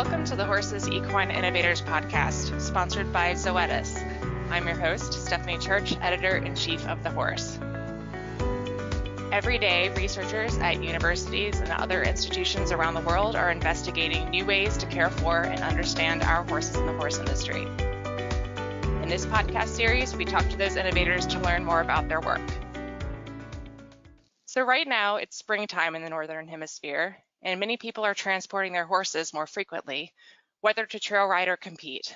Welcome to the Horses Equine Innovators podcast, sponsored by Zoetis. I'm your host, Stephanie Church, Editor-in-Chief of The Horse. Every day, researchers at universities and other institutions around the world are investigating new ways to care for and understand our horses in the horse industry. In this podcast series, we talk to those innovators to learn more about their work. So right now, it's springtime in the Northern Hemisphere, and many people are transporting their horses more frequently, whether to trail ride or compete.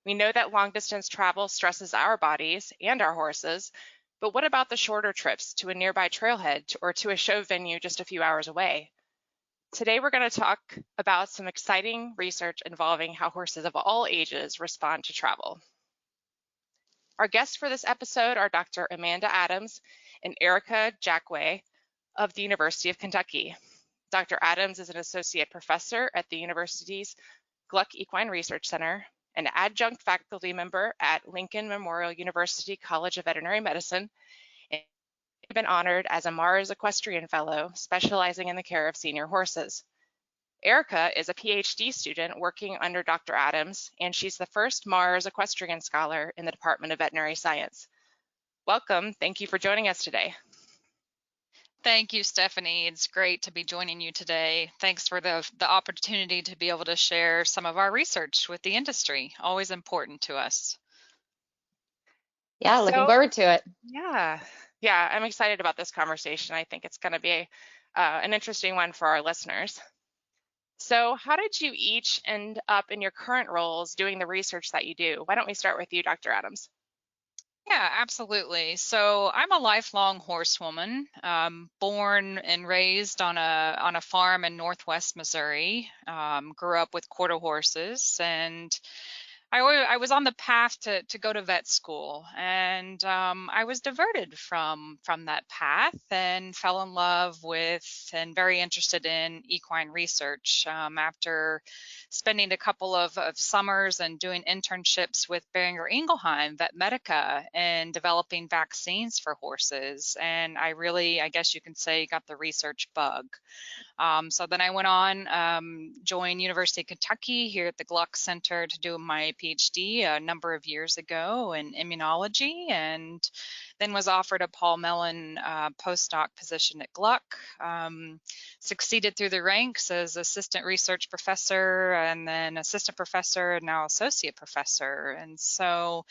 We know that long-distance travel stresses our bodies and our horses, but what about the shorter trips to a nearby trailhead or to a show venue just a few hours away? Today, we're going to talk about some exciting research involving how horses of all ages respond to travel. Our guests for this episode are Dr. Amanda Adams and Erica Jacquay of the University of Kentucky. Dr. Adams is an associate professor at the university's Gluck Equine Research Center, an adjunct faculty member at Lincoln Memorial University College of Veterinary Medicine, and has been honored as a Mars Equestrian Fellow, specializing in the care of senior horses. Erica is a PhD student working under Dr. Adams, and she's the first Mars Equestrian Scholar in the Department of Veterinary Science. Welcome. Thank you for joining us today. Thank you, Stephanie. It's great to be joining you today. Thanks for the opportunity to be able to share some of our research with the industry. Always important to us. Yeah, looking forward to it. Yeah, I'm excited about this conversation. I think it's going to be an interesting one for our listeners. So how did you each end up in your current roles doing the research that you do? Why don't we start with you, Dr. Adams? Yeah, absolutely. So I'm a lifelong horsewoman, born and raised on a farm in Northwest Missouri. Grew up with quarter horses, and I was on the path to go to vet school, and I was diverted from that path and fell in love with and very interested in equine research after spending a couple of summers and doing internships with Boehringer Ingelheim Vet Medica and developing vaccines for horses. And I guess you can say, got the research bug. So then I went on, joined University of Kentucky here at the Gluck Center to do my PhD a number of years ago in immunology, and then was offered a Paul Mellon postdoc position at Gluck. Succeeded through the ranks as assistant research professor and then assistant professor and now associate professor. And so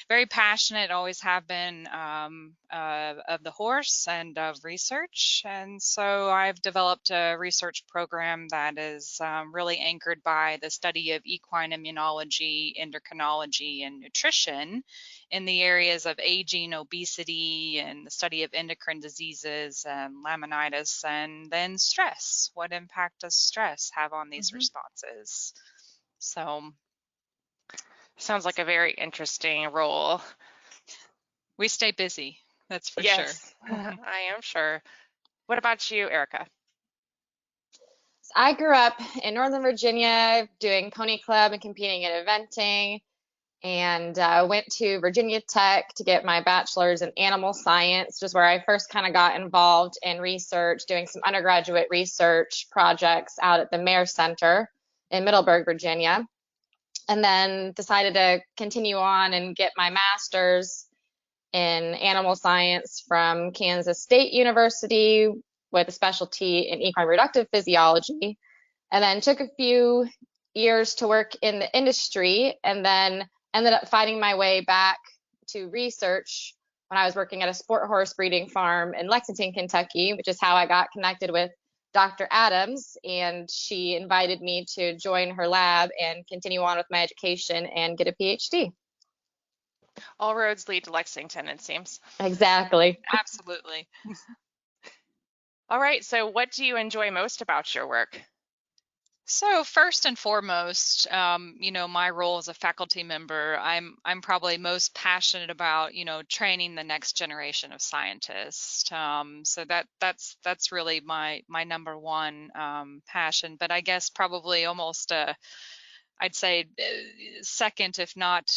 very passionate, always have been, of the horse and of research. And so I've developed a research program that is really anchored by the study of equine immunology, endocrinology, and nutrition in the areas of aging, obesity, and the study of endocrine diseases and laminitis, and then stress. What impact does stress have on these responses? So sounds like a very interesting role. We stay busy, that's for sure. I am sure. What about you, Erica? I grew up in Northern Virginia doing pony club and competing in eventing, and went to Virginia Tech to get my bachelor's in animal science, which is where I first kind of got involved in research, doing some undergraduate research projects out at the Mars Center in Middleburg, Virginia, and then decided to continue on and get my master's in animal science from Kansas State University with a specialty in equine reproductive physiology, and then took a few years to work in the industry, and then ended up finding my way back to research when I was working at a sport horse breeding farm in Lexington, Kentucky, which is how I got connected with Dr. Adams, and she invited me to join her lab and continue on with my education and get a PhD. All roads lead to Lexington, it seems. Exactly. Absolutely. All right, so what do you enjoy most about your work? So first and foremost, my role as a faculty member, I'm probably most passionate about, training the next generation of scientists. So that's really my number one passion. But I guess probably almost I'd say second, if not,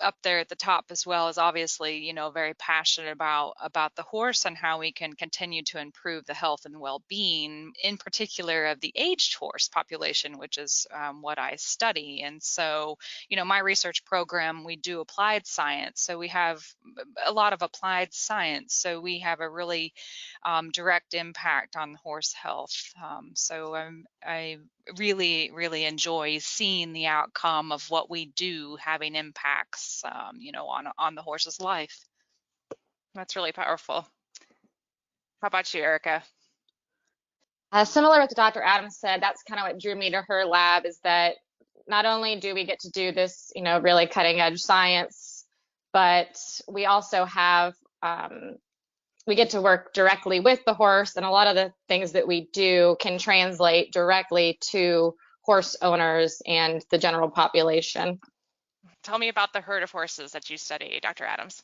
up there at the top as well, is obviously, very passionate about the horse and how we can continue to improve the health and well-being, in particular of the aged horse population, which is what I study. And so, my research program, we do applied science. So we have a lot of applied science. So we have a really direct impact on horse health. So I really, really enjoy seeing the outcome of what we do having impacts, on the horse's life. That's really powerful. How about you, Erica? Similar to Dr. Adams said, that's kind of what drew me to her lab, is that not only do we get to do this, really cutting edge science, but we also have, we get to work directly with the horse, and a lot of the things that we do can translate directly to horse owners and the general population. Tell me about the herd of horses that you study, Dr. Adams.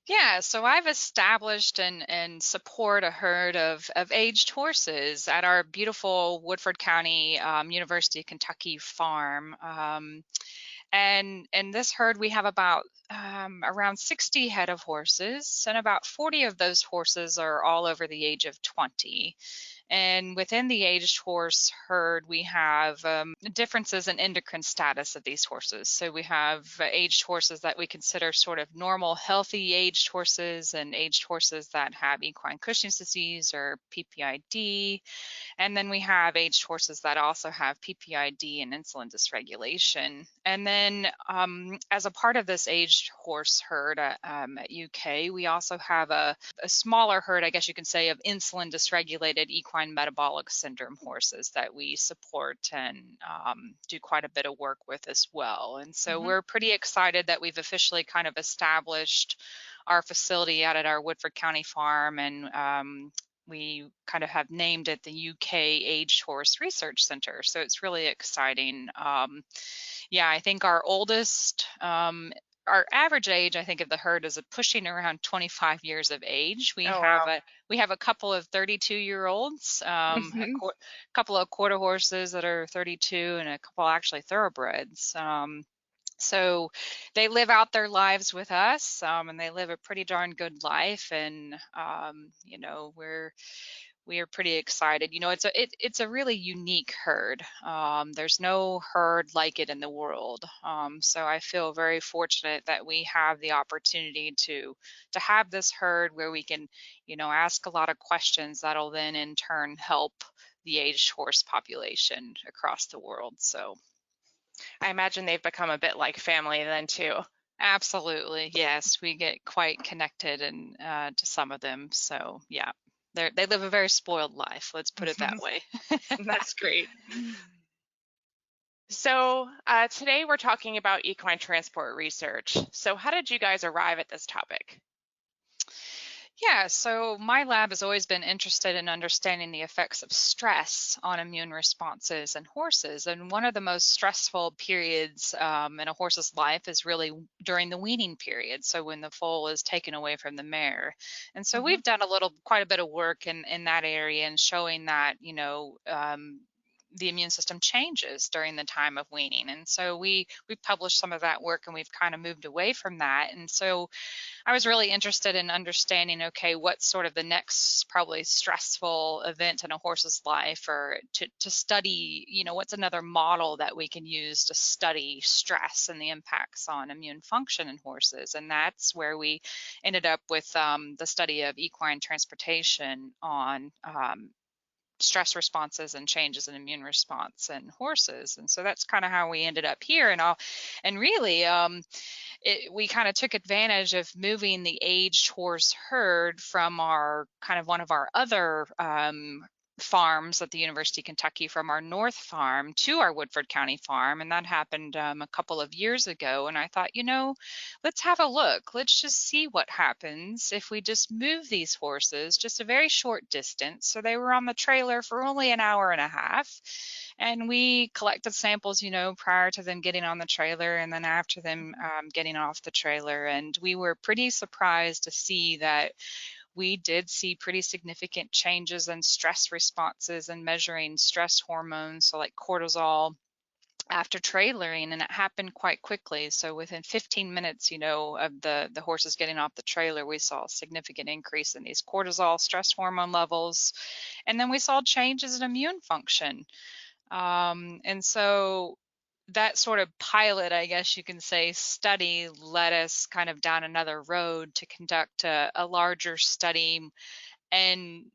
Yeah, so I've established and support a herd of aged horses at our beautiful Woodford County University of Kentucky farm. And in this herd, we have about around 60 head of horses, and about 40 of those horses are all over the age of 20. And within the aged horse herd, we have differences in endocrine status of these horses. So we have aged horses that we consider sort of normal, healthy aged horses, and aged horses that have equine Cushing's disease or PPID. And then we have aged horses that also have PPID and insulin dysregulation. And then as a part of this aged horse herd at UK, we also have a smaller herd, I guess you can say, of insulin dysregulated equine metabolic syndrome horses that we support and do quite a bit of work with as well. And so we're pretty excited that we've officially kind of established our facility out at our Woodford County farm, and we kind of have named it the UK Aged Horse Research Center. So it's really exciting. Yeah, I think our oldest, our average age, I think, of the herd is pushing around 25 years of age. We have a couple of 32-year-olds, a couple of quarter horses that are 32, and a couple actually thoroughbreds. So they live out their lives with us, and they live a pretty darn good life. And we are pretty excited. It's a really unique herd. There's no herd like it in the world. So I feel very fortunate that we have the opportunity to have this herd where we can, ask a lot of questions that'll then in turn help the aged horse population across the world. So I imagine they've become a bit like family then too. Absolutely, yes, we get quite connected and to some of them. So yeah. They live a very spoiled life, let's put it that way. That's great. So today we're talking about equine transport research. So how did you guys arrive at this topic? Yeah, so my lab has always been interested in understanding the effects of stress on immune responses in horses. And one of the most stressful periods in a horse's life is really during the weaning period. So when the foal is taken away from the mare. And so we've done quite a bit of work in that area and showing that, the immune system changes during the time of weaning. And so we've published some of that work, and we've kind of moved away from that. And so I was really interested in understanding, okay, what's sort of the next probably stressful event in a horse's life, or to study, what's another model that we can use to study stress and the impacts on immune function in horses. And that's where we ended up with the study of equine transportation on stress responses and changes in immune response in horses. And so that's kind of how we ended up here. And really, we kind of took advantage of moving the aged horse herd from our kind of one of our other farms at the University of Kentucky, from our North Farm to our Woodford County farm. And that happened a couple of years ago. And I thought, let's have a look. Let's just see what happens if we just move these horses just a very short distance. So they were on the trailer for only an hour and a half. And we collected samples, prior to them getting on the trailer and then after them getting off the trailer. And we were pretty surprised to see that we did see pretty significant changes in stress responses and measuring stress hormones, so like cortisol after trailering, and it happened quite quickly. So within 15 minutes, of the horses getting off the trailer, we saw a significant increase in these cortisol stress hormone levels, and then we saw changes in immune function. And so that sort of pilot, I guess you can say, study led us kind of down another road to conduct a larger study, and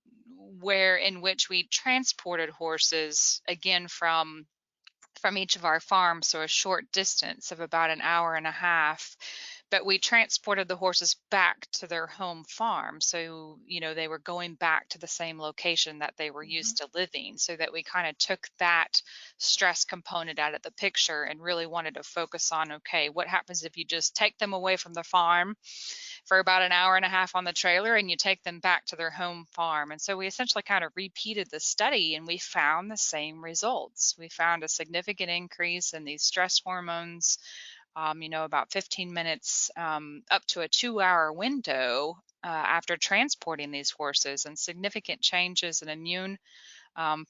in which we transported horses again from each of our farms, so a short distance of about an hour and a half, but we transported the horses back to their home farm. So, they were going back to the same location that they were used to living, so that we kind of took that stress component out of the picture and really wanted to focus on, okay, what happens if you just take them away from the farm for about an hour and a half on the trailer and you take them back to their home farm? And so we essentially kind of repeated the study, and we found the same results. We found a significant increase in these stress hormones, about 15 minutes up to a 2-hour window after transporting these horses, and significant changes in immune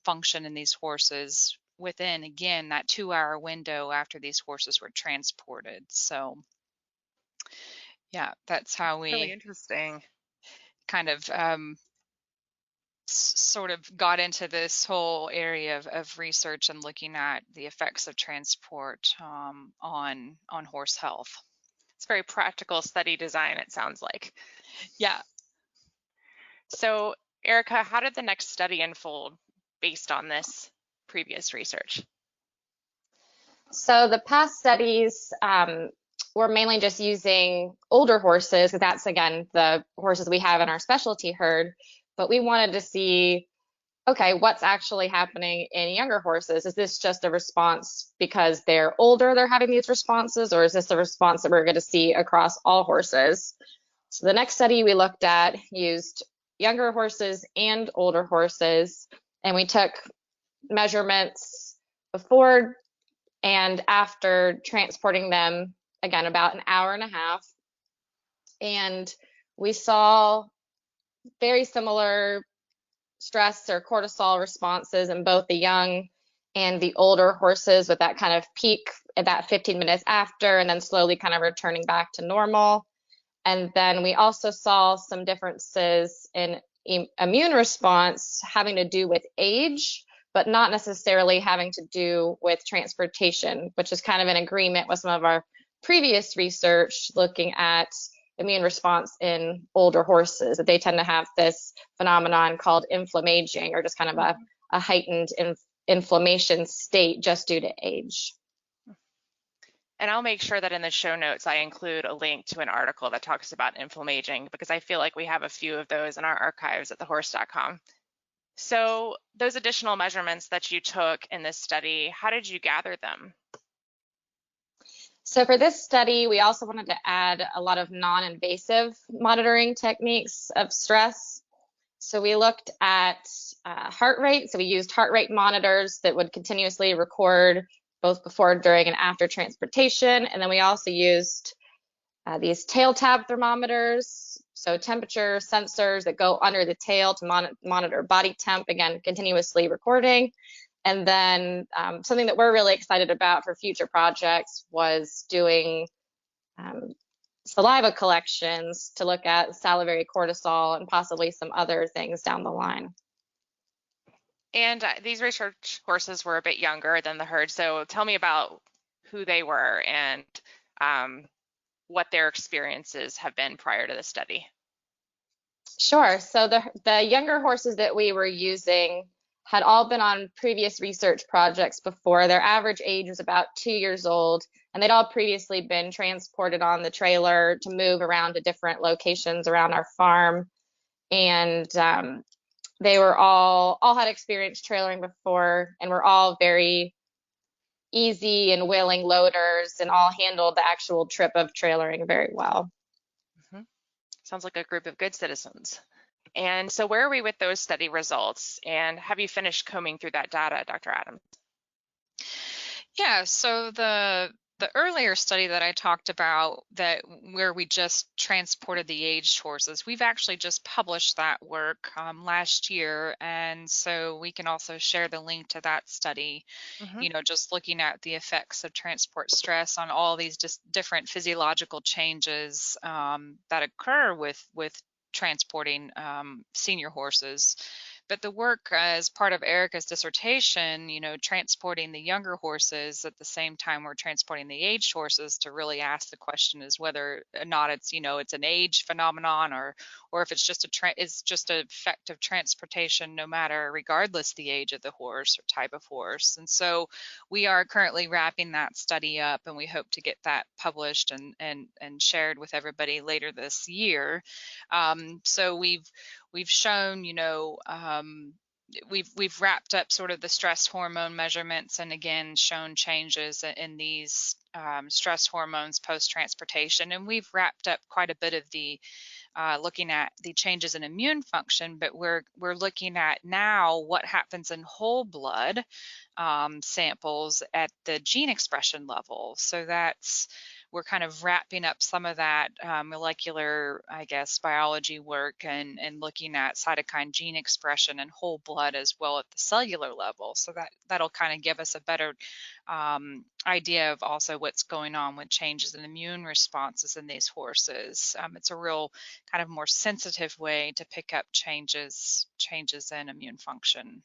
function in these horses within, again, that 2-hour window after these horses were transported. So yeah, that's how we Really interesting. kind of sort of got into this whole area of research and looking at the effects of transport on horse health. It's very practical study design, it sounds like. Yeah. So, Erica, how did the next study unfold based on this previous research? So the past studies were mainly just using older horses, because that's, again, the horses we have in our specialty herd. But we wanted to see, okay, what's actually happening in younger horses? Is this just a response because they're older, they're having these responses, or is this a response that we're going to see across all horses? So the next study we looked at used younger horses and older horses, and we took measurements before and after transporting them, again, about an hour and a half. And we saw very similar stress or cortisol responses in both the young and the older horses, with that kind of peak at that 15 minutes after, and then slowly kind of returning back to normal. And then we also saw some differences in immune response having to do with age, but not necessarily having to do with transportation, which is kind of in agreement with some of our previous research looking at immune response in older horses, that they tend to have this phenomenon called inflammaging, or just kind of a heightened inflammation state just due to age. And I'll make sure that in the show notes, I include a link to an article that talks about inflammaging, because I feel like we have a few of those in our archives at thehorse.com. So those additional measurements that you took in this study, how did you gather them? So for this study, we also wanted to add a lot of non-invasive monitoring techniques of stress. So we looked at heart rate. So we used heart rate monitors that would continuously record both before, during, and after transportation. And then we also used these tail tab thermometers, so temperature sensors that go under the tail to monitor body temp, again, continuously recording. And then something that we're really excited about for future projects was doing saliva collections to look at salivary cortisol and possibly some other things down the line. And these research horses were a bit younger than the herd. So tell me about who they were and what their experiences have been prior to the study. Sure. So the younger horses that we were using had all been on previous research projects before. Their average age was about 2 years old, and they'd all previously been transported on the trailer to move around to different locations around our farm. And they were all had experience trailering before, and were all very easy and willing loaders, and all handled the actual trip of trailering very well. Sounds like a group of good citizens. And so where are we with those study results? And have you finished combing through that data, Dr. Adams? Yeah, so the The earlier study that I talked about, that where we just transported the aged horses, we've actually just published that work last year, and so we can also share the link to that study. Hmm. Just looking at the effects of transport stress on all these just different physiological changes that occur with transporting senior horses. But the work as part of Erica's dissertation, transporting the younger horses at the same time we're transporting the aged horses, to really ask the question is whether or not it's an age phenomenon, or if it's just it's just an effect of transportation, no matter, regardless the age of the horse or type of horse. And so we are currently wrapping that study up, and we hope to get that published and shared with everybody later this year. So we've shown, we've wrapped up sort of the stress hormone measurements, and again shown changes in these stress hormones post transportation, and we've wrapped up quite a bit of the looking at the changes in immune function, but we're looking at now what happens in whole blood samples at the gene expression level. So we're kind of wrapping up some of that molecular, I guess, biology work, and looking at cytokine gene expression in whole blood as well at the cellular level. So that'll kind of give us a better idea of also what's going on with changes in immune responses in these horses. It's a real kind of more sensitive way to pick up changes in immune function.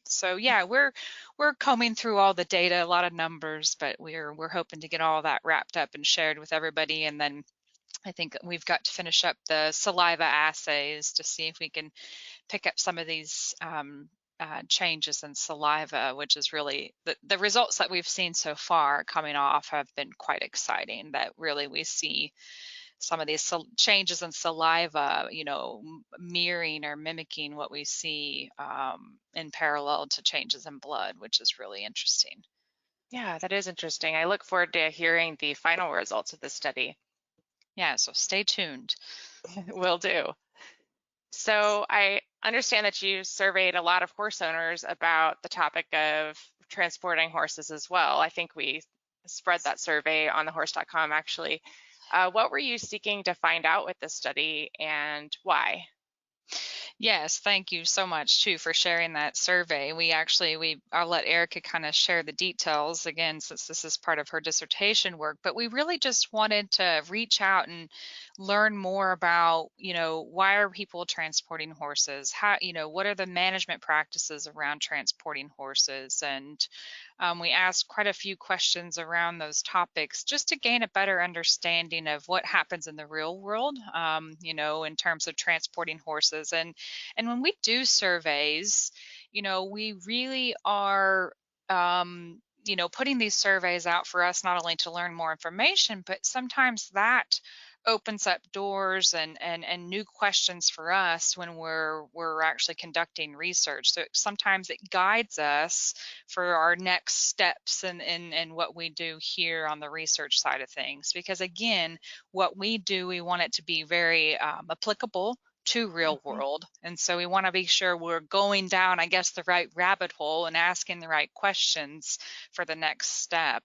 So yeah, we're combing through all the data, a lot of numbers, but we're hoping to get all that wrapped up and shared with everybody. And then I think we've got to finish up the saliva assays to see if we can pick up some of these changes in saliva, which is really the results that we've seen so far coming off have been quite exciting, that really we see some of these changes in saliva, mirroring or mimicking what we see in parallel to changes in blood, which is really interesting. Yeah, that is interesting. I look forward to hearing the final results of this study. Yeah, so stay tuned. Will do. So I understand that you surveyed a lot of horse owners about the topic of transporting horses as well. I think we spread that survey on thehorse.com actually. What were you seeking to find out with this study, and why? Yes, thank you so much too for sharing that survey. I'll let Erica kind of share the details again, since this is part of her dissertation work, but we really just wanted to reach out and learn more about, why are people transporting horses? How, what are the management practices around transporting horses? And we asked quite a few questions around those topics just to gain a better understanding of what happens in the real world, in terms of transporting horses. And when we do surveys, we really are, putting these surveys out for us not only to learn more information, but sometimes that opens up doors and new questions for us when we're actually conducting research. So sometimes it guides us for our next steps and what we do here on the research side of things. Because again, what we do, we want it to be very applicable to real world. And so we want to be sure we're going down, I guess, the right rabbit hole and asking the right questions for the next step.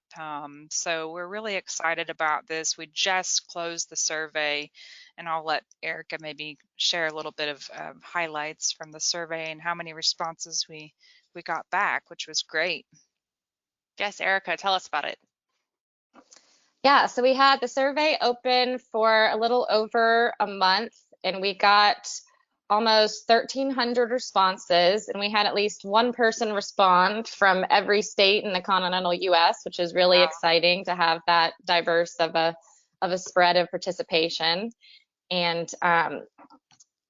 So we're really excited about this. We just closed the survey, and I'll let Erica maybe share a little bit of highlights from the survey and how many responses we got back, which was great. Yes, Erica, tell us about it. Yeah, so we had the survey open for a little over a month, and we got almost 1,300 responses, and we had at least one person respond from every state in the continental U.S., which is really exciting to have that diverse of a spread of participation. And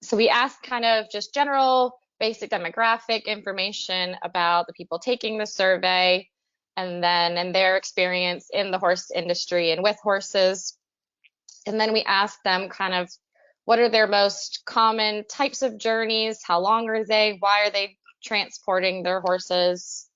so we asked kind of just general basic demographic information about the people taking the survey, and then in their experience in the horse industry and with horses. And then we asked them kind of what are their most common types of journeys, how long are they, why are they transporting their horses.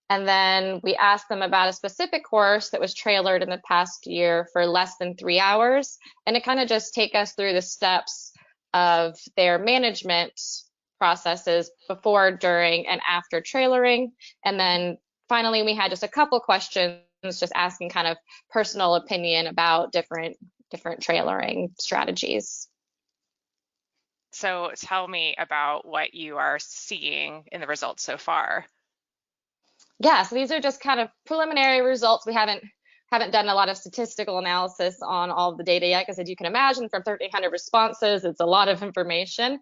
And then we asked them about a specific horse that was trailered in the past year for less than 3 hours, and to kind of just take us through the steps of their management processes before, during, and after trailering. And then finally, we had just a couple questions just asking kind of personal opinion about different trailering strategies. So tell me about what you are seeing in the results so far. Yeah, so these are just kind of preliminary results. We haven't done a lot of statistical analysis on all of the data yet, because as you can imagine, from 1,300 responses, it's a lot of information.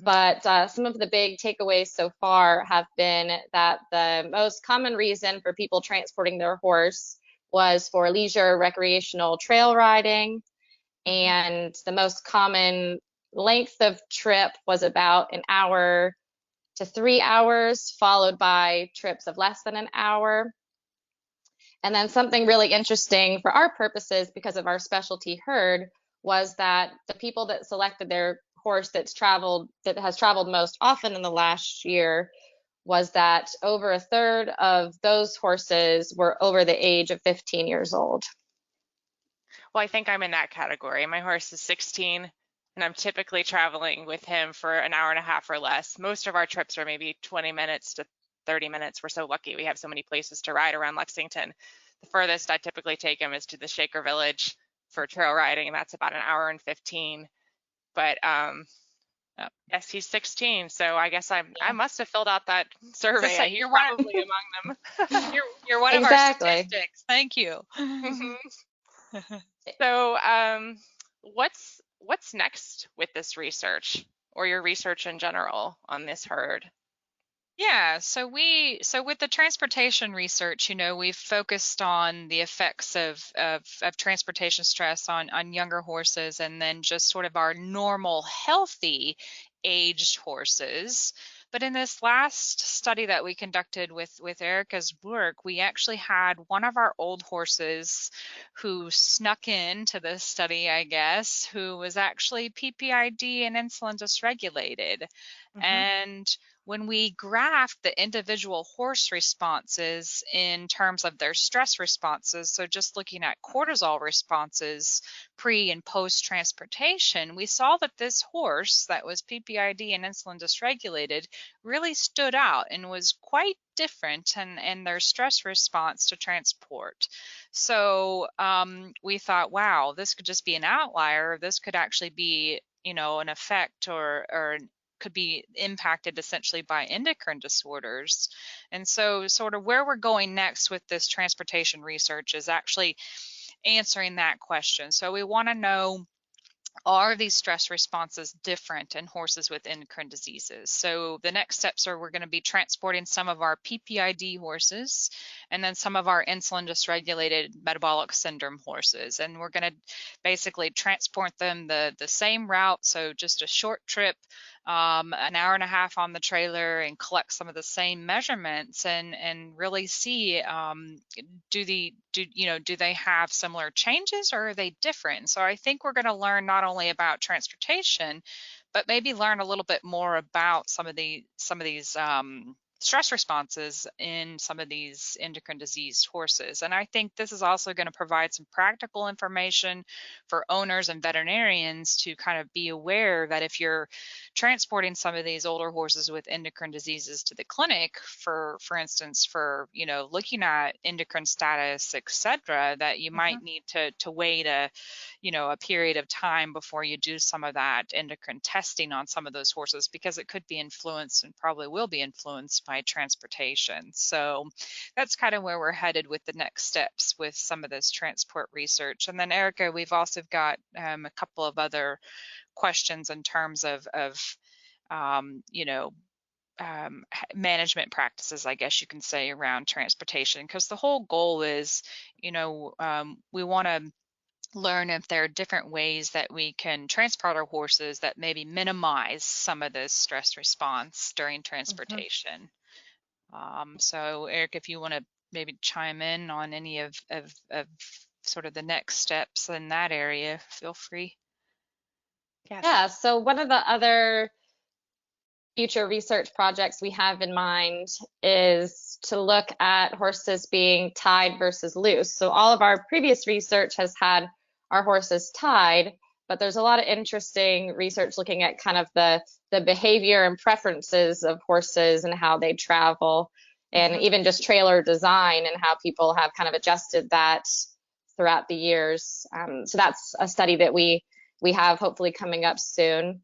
But some of the big takeaways so far have been that the most common reason for people transporting their horse was for leisure recreational trail riding. And the most common length of trip was about an hour to 3 hours, followed by trips of less than an hour. And then something really interesting for our purposes, because of our specialty herd, was that the people that selected their horse that has traveled most often in the last year, was that over a third of those horses were over the age of 15 years old. Well, I think I'm in that category. My horse is 16, and I'm typically traveling with him for an hour and a half or less. Most of our trips are maybe 20 minutes to 30 minutes. We're so lucky we have so many places to ride around Lexington. The furthest I typically take him is to the Shaker Village for trail riding, and that's about an hour and 15. But yes, he's 16, so I guess I must have filled out that survey. He's probably among them. You're one Exactly. of our statistics. Thank you. So what's next with this research, or your research in general on this herd? Yeah, so with the transportation research, we've focused on the effects of transportation stress on younger horses, and then just sort of our normal healthy aged horses. But in this last study that we conducted with Erica's work, we actually had one of our old horses who snuck into this study, I guess, who was actually PPID and insulin dysregulated. And when we graphed the individual horse responses in terms of their stress responses, so just looking at cortisol responses pre and post transportation, we saw that this horse that was PPID and insulin dysregulated really stood out and was quite different in their stress response to transport. So we thought, wow, this could just be an outlier. This could actually be, an effect or could be impacted essentially by endocrine disorders. And so sort of where we're going next with this transportation research is actually answering that question. So we want to know, are these stress responses different in horses with endocrine diseases? So the next steps are we're going to be transporting some of our PPID horses and then some of our insulin dysregulated metabolic syndrome horses. And we're going to basically transport them the same route, so just a short trip, an hour and a half on the trailer, and collect some of the same measurements and really see, do they have similar changes, or are they different? So I think we're going to learn not only about transportation, but maybe learn a little bit more about some of these stress responses in some of these endocrine diseased horses. And I think this is also going to provide some practical information for owners and veterinarians to kind of be aware that if you're transporting some of these older horses with endocrine diseases to the clinic, for instance, for looking at endocrine status, etc., that you might need to wait a period of time before you do some of that endocrine testing on some of those horses, because it could be influenced and probably will be influenced by transportation. So that's kind of where we're headed with the next steps with some of this transport research. And then Erica, we've also got a couple of other questions in terms of management practices, I guess you can say, around transportation, because the whole goal is, we want to learn if there are different ways that we can transport our horses that maybe minimize some of this stress response during transportation. So Eric, if you want to maybe chime in on any of sort of the next steps in that area, feel free. Yes. Yeah, so one of the other future research projects we have in mind is to look at horses being tied versus loose. So all of our previous research has had our horses tied, but there's a lot of interesting research looking at kind of the behavior and preferences of horses and how they travel. and even just trailer design and how people have kind of adjusted that throughout the years. So that's a study that we have hopefully coming up soon.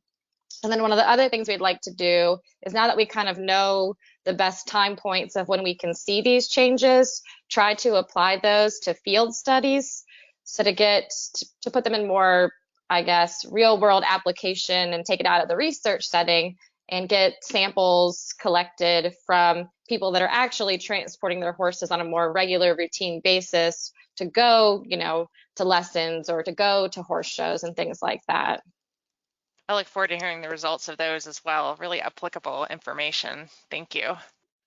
And then one of the other things we'd like to do is, now that we kind of know the best time points of when we can see these changes, try to apply those to field studies. So to put them in more, I guess, real world application and take it out of the research setting and get samples collected from people that are actually transporting their horses on a more regular routine basis to go, to lessons or to go to horse shows and things like that. I look forward to hearing the results of those as well. Really applicable information. Thank you.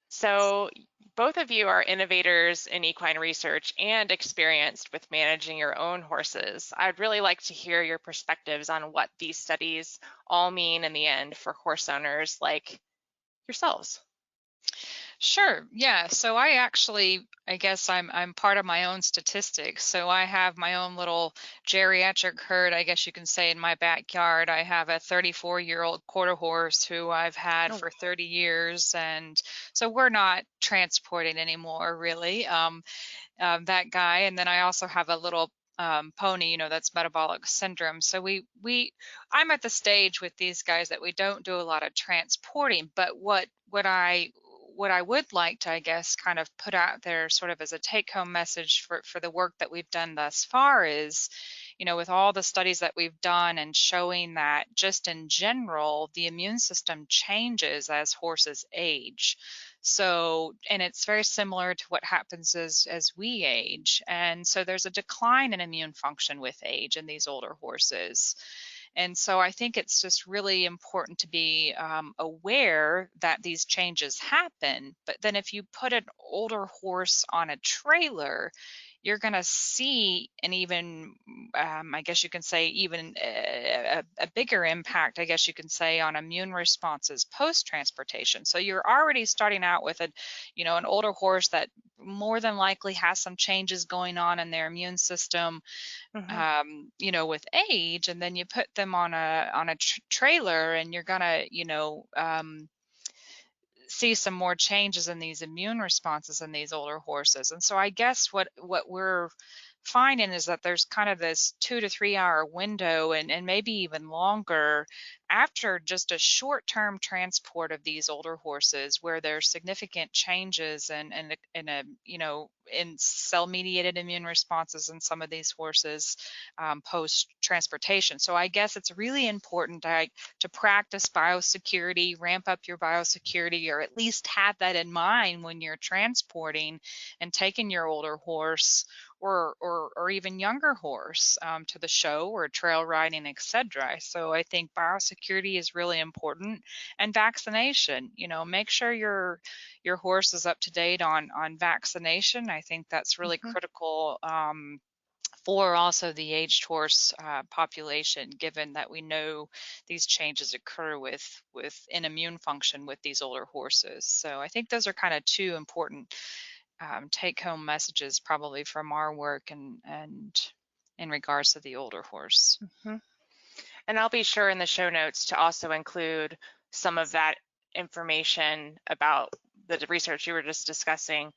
So both of you are innovators in equine research and experienced with managing your own horses. I'd really like to hear your perspectives on what these studies all mean in the end for horse owners like yourselves. Sure. Yeah. So I guess I'm part of my own statistics. So I have my own little geriatric herd, I guess you can say, in my backyard. I have a 34-year-old quarter horse who I've had for 30 years. And so we're not transporting anymore, really, that guy. And then I also have a little pony, that's metabolic syndrome. So I'm at the stage with these guys that we don't do a lot of transporting, but what I would like to, I guess, kind of put out there sort of as a take-home message for the work that we've done thus far is, with all the studies that we've done and showing that just in general, the immune system changes as horses age. So, and it's very similar to what happens as we age. And so there's a decline in immune function with age in these older horses. And so I think it's just really important to be aware that these changes happen. But then if you put an older horse on a trailer, you're going to see an even, I guess you can say, even a bigger impact, I guess you can say, on immune responses post-transportation. So you're already starting out with an older horse that more than likely has some changes going on in their immune system, with age, and then you put them on a trailer, and you're gonna, see some more changes in these immune responses in these older horses. And so I guess what we're finding is that there's kind of this 2 to 3 hour window and maybe even longer after just a short-term transport of these older horses where there's significant changes in cell-mediated immune responses in some of these horses post-transportation. So I guess it's really important to practice biosecurity, ramp up your biosecurity, or at least have that in mind when you're transporting and taking your older horse or even younger horse to the show or trail riding, etc. So I think biosecurity is really important, and vaccination. Make sure your horse is up to date on vaccination. I think that's really critical for also the aged horse population, given that we know these changes occur in immune function with these older horses. So I think those are kind of two important take-home messages probably from our work and in regards to the older horse. And I'll be sure in the show notes to also include some of that information about the research you were just discussing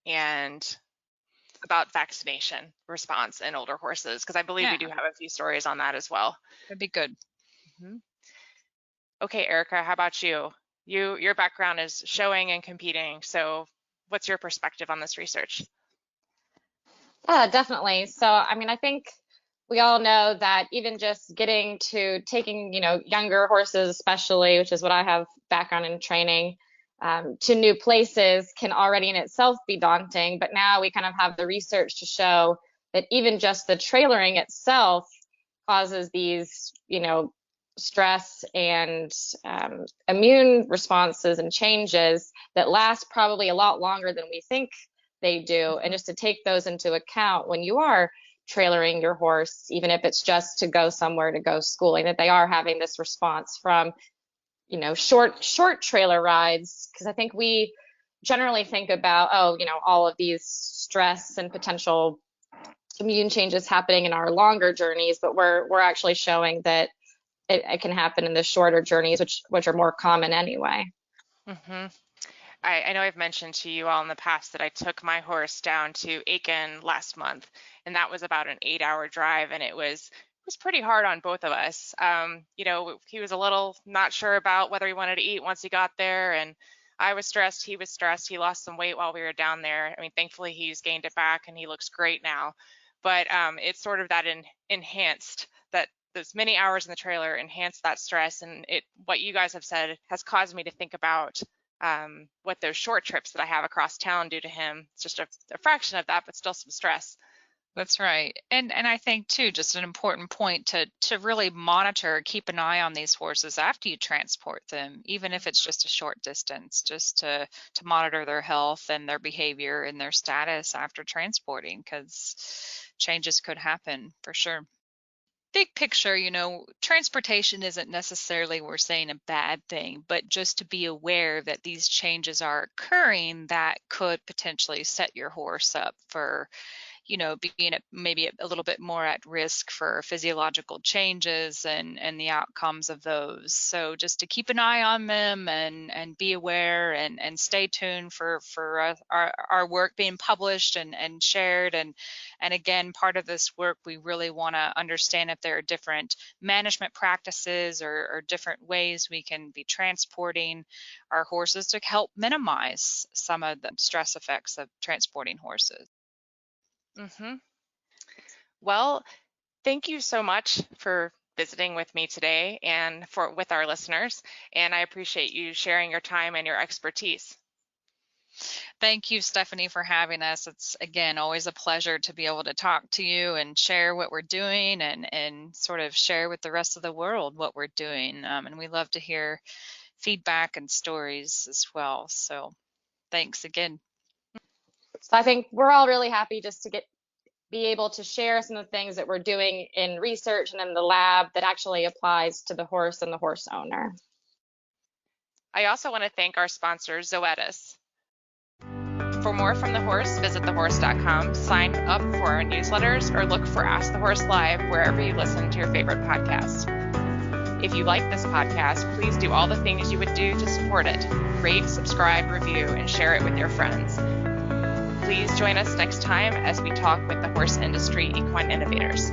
and about vaccination response in older horses, because I believe we do have a few stories on that as well. That'd be good. Okay, Erica, how about you? Your background is showing and competing, so what's your perspective on this research? Yeah, definitely. So, I think we all know that even just taking, younger horses, especially, which is what I have background in training, to new places can already in itself be daunting. But now we kind of have the research to show that even just the trailering itself causes these, stress and immune responses and changes that last probably a lot longer than we think they do. And just to take those into account when you are trailering your horse, even if it's just to go somewhere to go schooling, that they are having this response from, short trailer rides. Because I think we generally think about, all of these stress and potential immune changes happening in our longer journeys, but we're actually showing that it can happen in the shorter journeys, which are more common anyway. I know I've mentioned to you all in the past that I took my horse down to Aiken last month, and that was about an 8-hour drive, and it was pretty hard on both of us. He was a little not sure about whether he wanted to eat once he got there, and I was stressed, he was stressed. He lost some weight while we were down there. I mean, thankfully he's gained it back and he looks great now. But it's sort of that enhanced, that those many hours in the trailer enhanced that stress. And what you guys have said has caused me to think about what those short trips that I have across town do to him. It's just a fraction of that, but still some stress. That's right. And I think too, just an important point to really monitor, keep an eye on these horses after you transport them, even if it's just a short distance, just to monitor their health and their behavior and their status after transporting, because changes could happen for sure. Big picture, transportation isn't necessarily, we're saying, a bad thing, but just to be aware that these changes are occurring that could potentially set your horse up for being maybe a little bit more at risk for physiological changes and the outcomes of those. So just to keep an eye on them and be aware and stay tuned for our work being published and shared. And again, part of this work, we really want to understand if there are different management practices or different ways we can be transporting our horses to help minimize some of the stress effects of transporting horses. Mm-hmm. Well, thank you so much for visiting with me today and with our listeners. And I appreciate you sharing your time and your expertise. Thank you, Stephanie, for having us. It's, again, always a pleasure to be able to talk to you and share what we're doing and sort of share with the rest of the world what we're doing. And we love to hear feedback and stories as well. So thanks again. So I think we're all really happy just to be able to share some of the things that we're doing in research and in the lab that actually applies to the horse and the horse owner. I also want to thank our sponsor, Zoetis. For more from the horse, visit thehorse.com, sign up for our newsletters, or look for Ask the Horse Live wherever you listen to your favorite podcast. If you like this podcast, please do all the things you would do to support it. Rate, subscribe, review, and share it with your friends. Please join us next time as we talk with the horse industry equine innovators.